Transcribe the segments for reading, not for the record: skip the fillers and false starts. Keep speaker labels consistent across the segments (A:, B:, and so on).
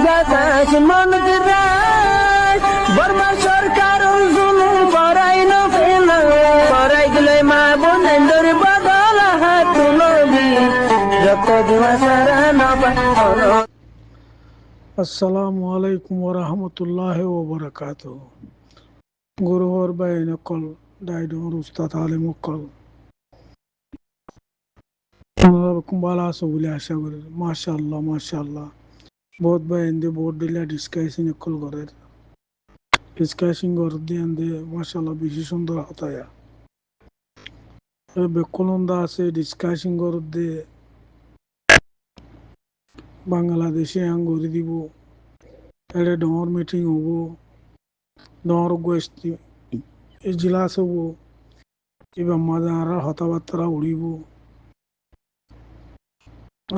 A: বাতাস মন দিরাই বর্মা সরকার জুলুম করাই না ফেলা করাই গেলে মা বোনের বদল হাত নবী যত দিবা সারা না পানো।
B: আসসালামু আলাইকুম ওরহমতুল্লাহ ওবরাকাতুহ। গুরুহর বাইন কল ডাইডোর উস্তাদ আলিম কল বালা আছো বলে আশা করি। মাশাআল্লাহ মাশাআল্লাহ বহুত বাইন দিয়ে বহুত দিলে ডিসকাশিং কল করে ডিসকাশিং করে দিয়ে মাশাআল্লাহ বেশি সুন্দর হতায়া বেকুলন্দা আছে ডিসকাশিং করে দিয়ে বাংলাদেশে আঙ্গুরি দিব এটা ডর মিটিং হবো ডর গোষ্ঠী ইজলাস হবো এবার মাঝে আর হতাবার্তারা উড়িব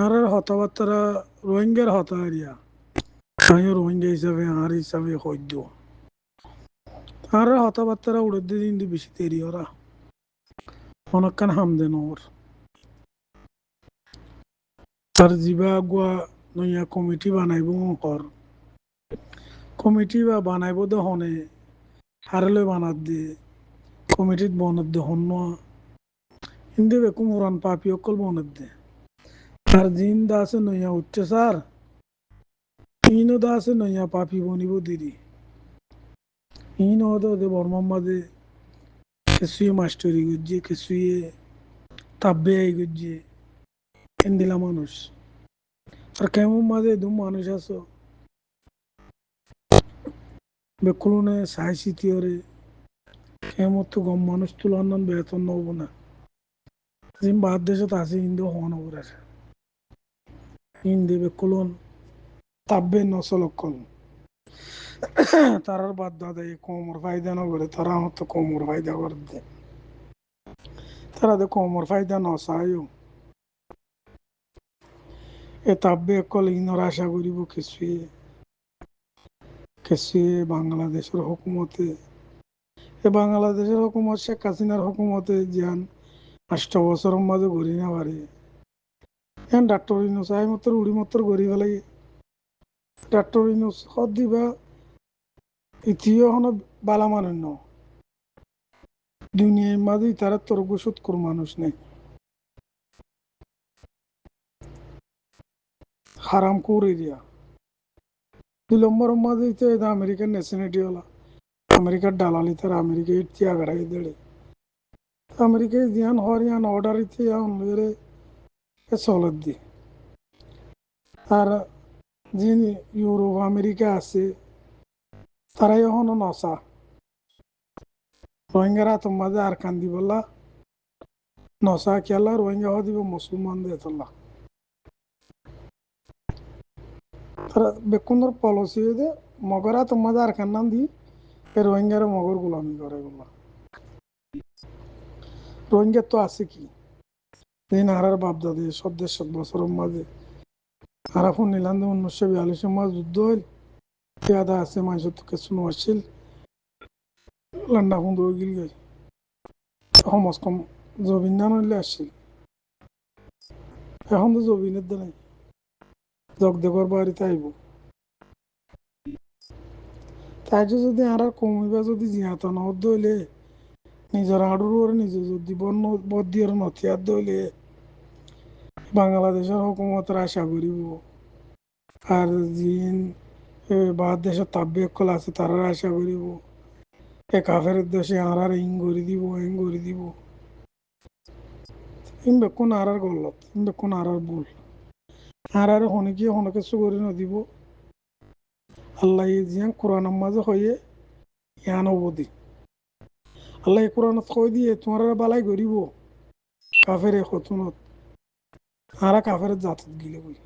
B: আর হতাবার্তারা রোহিঙ্গার হতা এরিয়া আমি রোহিঙ্গা হিসাবে আর হিসাবে সহ্য আর হতাবার্তারা উড়ে দিন বেশি দেরি ওরা অনেকক্ষণ হামদে নর তার জিবা গুয়া নইয়া কমিটি বানাইব কর কমিটি বা বানাইব দে হনে হারলে বানাত দিয়ে কমিটিত বনত দে হন হিন্দি বেকুম উড়ান পাপি অকল বনত দে আর জিন দা আছে নইয়া উঠছে স্যার ইনো দা আছে নইয়া পাপি বনিব দিদি ইন হদে বর্মার মাঝে কিছুয়ে মাস্টারি গুজিয়ে কিছুয়ে তাব্বে আই গুজিয়ে এন্দিলা মানুষ আর কেমন মাঝে দু মানুষ আছো বেকুলনে সাই সিটিওরে কেমন তো গম মানুষ তুলনান বেতন নব না জিম বাদ দেশত আছে ইন্দো হন ওপরে হিন্দি বেকুলন তাব্বে নসলক্ষণ তারার বাদ দাদা কোমর ফায়দা না করে তারা আমার তো কোমর ফায়দা করে দে তারা তো কোমর ফায়দা নসায়ও এ তাব্বে একল ইনর আশা করিব কিছুয়ে বাংলাদেশের হুকুমতে এ বাংলাদেশের হুকুমত শেখ হাসিনার হুকুমতে জিয়ান 8 বছরের মাঝে ঘুরি না পারে এখন ডাক্তার ইনুস আই মতো উড়ি মতো ঘুরি ফেলাই ডাক্তার ইনুস সদ দিবা ইতিও হন বালা মানুষ ন দুনিয়ার মাঝে তারা তোর গোসত কর মানুষ নেই হারাম করে দিয়া 2 নম্বরের মাঝে তো এটা আমেরিকার ন্যাশনালিটি হলা আমেরিকার দালালি তার আমেরিকা ইতিয়া গাড়াই দেড়ে আমেরিকায় জিয়ান হরিয়ান অর্ডার ইতে মেরে চলত দি আর যিনি ইউরোপ আমেরিকা আছে তারাই এখনো নসা রোহিঙ্গারা তো মাঝে আর কান্দি বললা নসা খেলা রোহিঙ্গা হওয়া দিব মুসলমান দেতলা তারা বেকুন্দর পলিসি দে মগরা তো মাঝে আর কান্নান দি রোহিঙ্গার মগর গোলামি করে বললা রোহিঙ্গা তো আছে কি দিন হারার বাপদাদে 7 বছরের মাঝে হারা ফোন নিলাম 1942 মাঝে যুদ্ধ হইল পেয়াদা আছে মানুষের তো কিছু আসছিল লান্ডা ফোন দৌড় গিল গে সমাজ কম জবিন না নইলে আসছিল এখন তো জবিনের দে নাই জগদেবর বাড়িতে আইব তাই যদি আর কমিবা যদি জিয়াত নহত দইলে নিজের আড়ুর নিজে যদি বদিয়র নথিয়াত দইলে বাংলাদেশের হুকুমতের আশা করিব আর জিন বাদ দেশের তাব্বে কল আছে তারা আশা করিব এ কাফের দেশে আর ইং করে দিব এং করে দিব ইন বেকুন আর গলত ইন বেকুন আর ভুল আর হনকিয়ে হন কিছু করে নদিব আল্লাহ জিয়ান কোরআন মাঝে হয়ে ইয়ান অবধি আল্লাহ কোরআনত কই দিয়ে তোমার বালাই করিব কাফের খতুনত আর কাফের জাতত গিলে বই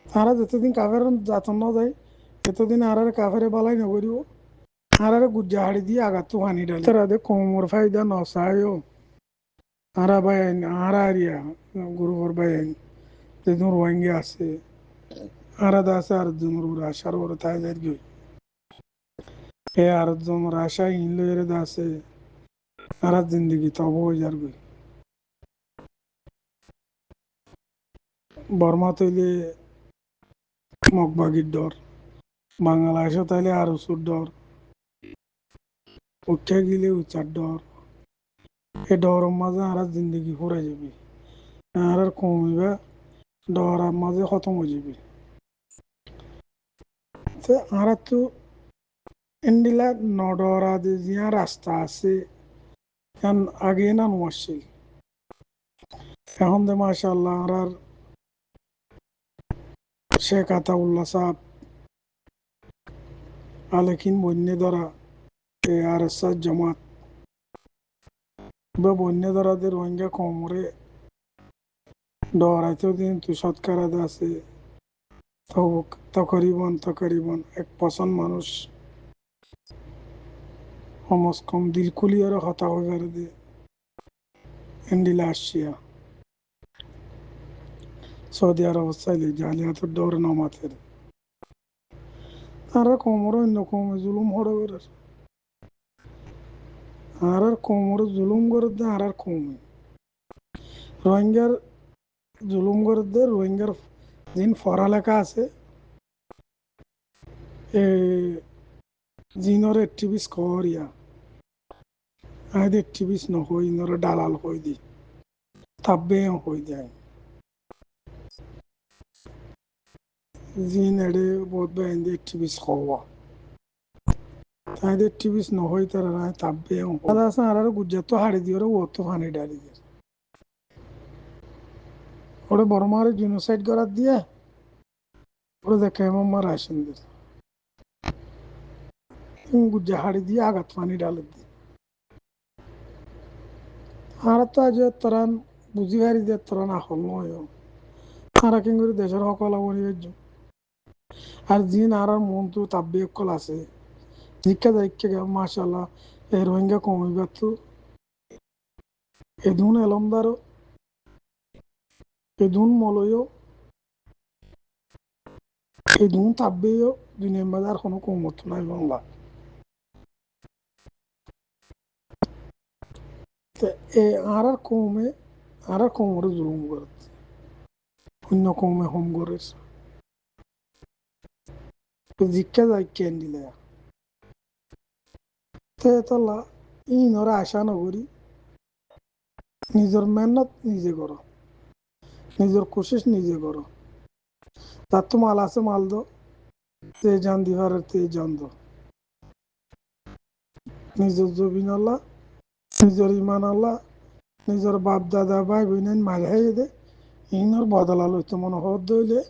B: তারা যতদিন কাফের জাতন না যায় এতদিন আর কাফের বালাই নকরিব আর গুজ্জা হাড়ি দিয়ে আঘাত হানি ডালি তারা কোমর ফায়দা নসায়ও আরা বাইন আরা আরিয়া গুরুবর বাইন যেদিন রোহিঙ্গা আছে আরাদা আছে আর জন আশার ওর তাই যাই গই এ আর জন আশা ইনলো এর আছে আর জিন্দগি তব হয়ে যার গই বর্মা তৈলে মগবাগির ডর বাংলাদেশে তাইলে আর উঁচুর ডর উঠে গেলে উচার ডর এই ডরের মাঝে আর জিন্দগি ফুরে যাবি আর কমিবা ডরার মাঝে খতম হয়ে যাবি আর তো এন্ডিলা নডরা যে জিয়া রাস্তা আছে এখন আগে না নমাসছিল এখন দে মাশাআল্লাহ আর শেখ আতাউল্লাহ সাহেব আলেকিন বন্যে ধরা আর এস জামাত বা বন্যে ধরাদের রোহিঙ্গা কমরে ডরাইতেও দিন তু সৎকার আছে তকরিবন 1% মানুষ কমস কম দিল খুলিয়ার হতা হয়ে দিয়ে এন্ডিলা আসিয়া সৌদি আরব চাইলে জালিয়াতের ডর নামাতের তারা কোমর অন্য কমে জুলুম হড়ে করে আর কোমর জুলুম করে দে আর কমে রোহিঙ্গার জুলুম করে দে রোহিঙ্গার দিন পড়ালেখা আছে জিনর একটিভিস করিয়া আইদ একটিভিস নহই ইনর দালাল হই দি তাব্বে হই যায় জিন এডে বহুত বাইন্দে একটিভিস হওয়া তাইদের একটিভিস নহই তারা নাই তাব্বে দাদা আছে আর গুজরাট তো হাড়ি দিয়ে ও তো ফানি ডালি দিয়ে ওরে বর্মারে জিনোসাইড করার দিয়ে ওরে দেখে আমার আসেন গুজ্জা হাড়ি দিয়ে আঘাত পানি ডালে দিয়ে আর তো আজ তরান বুঝি হারি দিয়ে তরান আহল নয় আর কিন্তু দেশের সকল অনিবার্য আর জিন আর মন তো তাব্বে অকল আছে শিক্ষা দায়িত্ব মাশাল্লাহ এই রোহিঙ্গা কমিবার তো এদুন এলমদারও এদুন মলয়ও এদুন তাব্বেও দুনিয়ার বাজার কোনো কমত নাই বাংলা এ আর কমে আর কমরে জুলুম করে অন্য কমে হোম করেছে শিক্ষা দায়িত্ব দিলে তেতলা ইনরা আশা নগরী নিজের মেহনত নিজে করো নিজের কোশিশ নিজে করো তার তো মাল আছে মাল দো তে জান দিবার তে জান দো নিজের জবিন আল্লাহ নিজের ইমান আল্লাহ নিজের বাপ দাদা ভাই বোনেন মাল হাইয়ে দে ইনর বদলালো তো মনে হত দইলে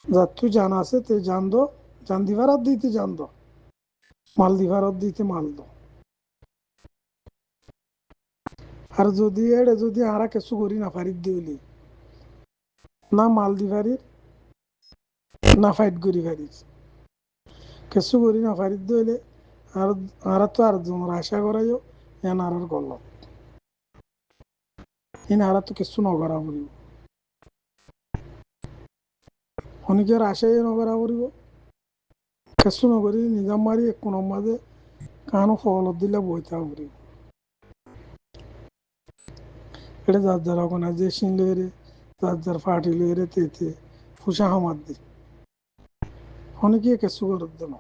B: যার তুই জান আছে তে জান দো জান দিবার দিতে জান দো মাল দিবার দিতে মাল দো আর যদি এড়ে যদি আরা কিছু করি না পারি দিলি না মাল দিবারির না ফাইট করি পারিস কিছু করি না পারি দিলে আর আর তো আর তোমার আশা করাইও এন আর গল ইন আর তো কিছু নকরা পড়িব অনেকের আশাই নকরা পড়িব কিছু নকরি নিজাম মারি কোনো মাঝে কানো ফলত দিলে বইতে পড়িব এটা যার যার ওখানে যে সিন লইরে যার যার ফাটি লইরে তেতে ফুসা হামার দি অনেকে কিছু করার দেন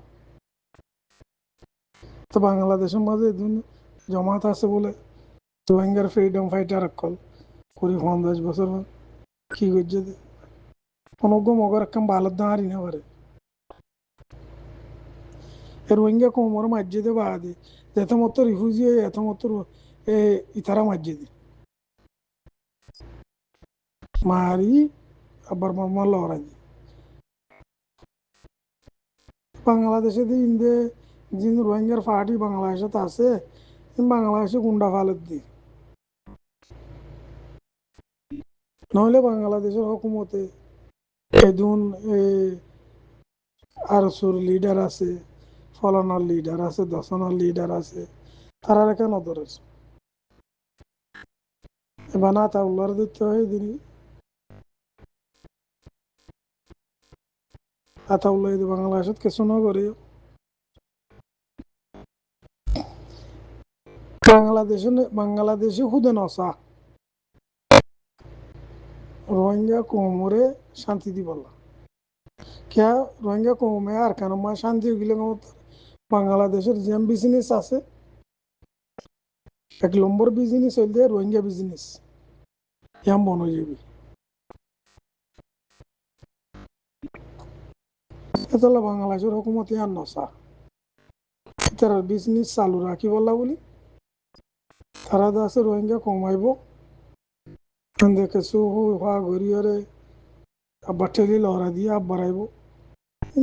B: তো বাংলাদেশের মাঝে জমাত আছে বলে রোহিঙ্গার ফ্রিডম ফাইটার অকল 20-50 বছর কি করছে অনজ্ঞ মগর একদম বালত দাঁড়ি না পারে রোহিঙ্গা কোমর মসজিদে বাদে যেত মতো রিফিউজি এত মতো ইতারা মসজিদে মারি আবার মামা লড়াই বাংলাদেশে ইন্দে যিনি রোহিঙ্গার পার্টি বাংলাদেশে আছে বাংলাদেশে গুন্ডা ফালত দি নহলে বাংলাদেশের হুকুমতে এদুন আরসুর লিডার আছে ফলানার লিডার আছে দশনার লিডার আছে তারা কেন ধরেছে বানা তা উল্লার দিতে হয় দিনই আতাউল্লাহ বাংলাদেশত কিছু নকরে বাংলাদেশে খুদে নসা রোহিঙ্গা কোমরে শান্তি দিবলা কে রোহিঙ্গা কমে আর কেন মা শান্তি গেলে বাংলাদেশের যে বিজনেস আছে 1 নম্বর বিজনেস হইলে রোহিঙ্গা বিজনেস ইয়াম বন হয়ে যাবে এতলা বাংলাদেশের হুকুমত ইয়ার নসা তারা বিজনেস চালু রাখি বলা বলি তারা আছে রোহিঙ্গা কমাইব কিছু হওয়া ঘুরিয়ে আব্বা ঠেলি লহরা দিয়ে আব বাড়াইব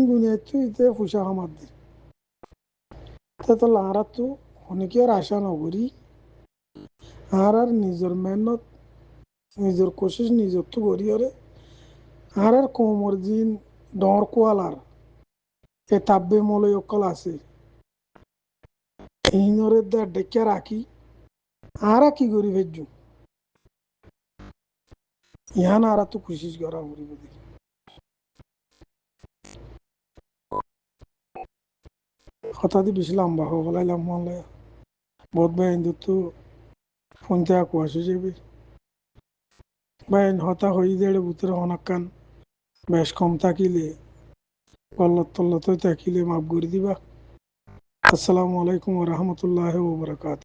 B: দুনিয়াতে ইতে পয়সা কামাত দিই তো লাহারাত তো অনেকে আর আশা নকরি আর নিজের মেহনত নিজের কোশিশ নিজের তো করিয়রে আর কোমর দিন ডর কোয়ালার এ তাব্বে মলয় অকল আছে ইনরে ডেকে রাখি আর কি করি ভেজু ইহান আর তো কোশিশ করা করিব কথা দি বেশি লম্বা হয়ে গেলাম মনে বহুত বাইন তো ফোন থেকে কুয়াশে যাবে বাইন হতা হয়ে দেড়ে ভিতরে অনেকক্ষণ বেশ কম থাকিলে পল্লত তল্লত থাকিলে মাফ করে দিবা আসসালামু আলাইকুম রহমতুল্লাহ ওবরাকাত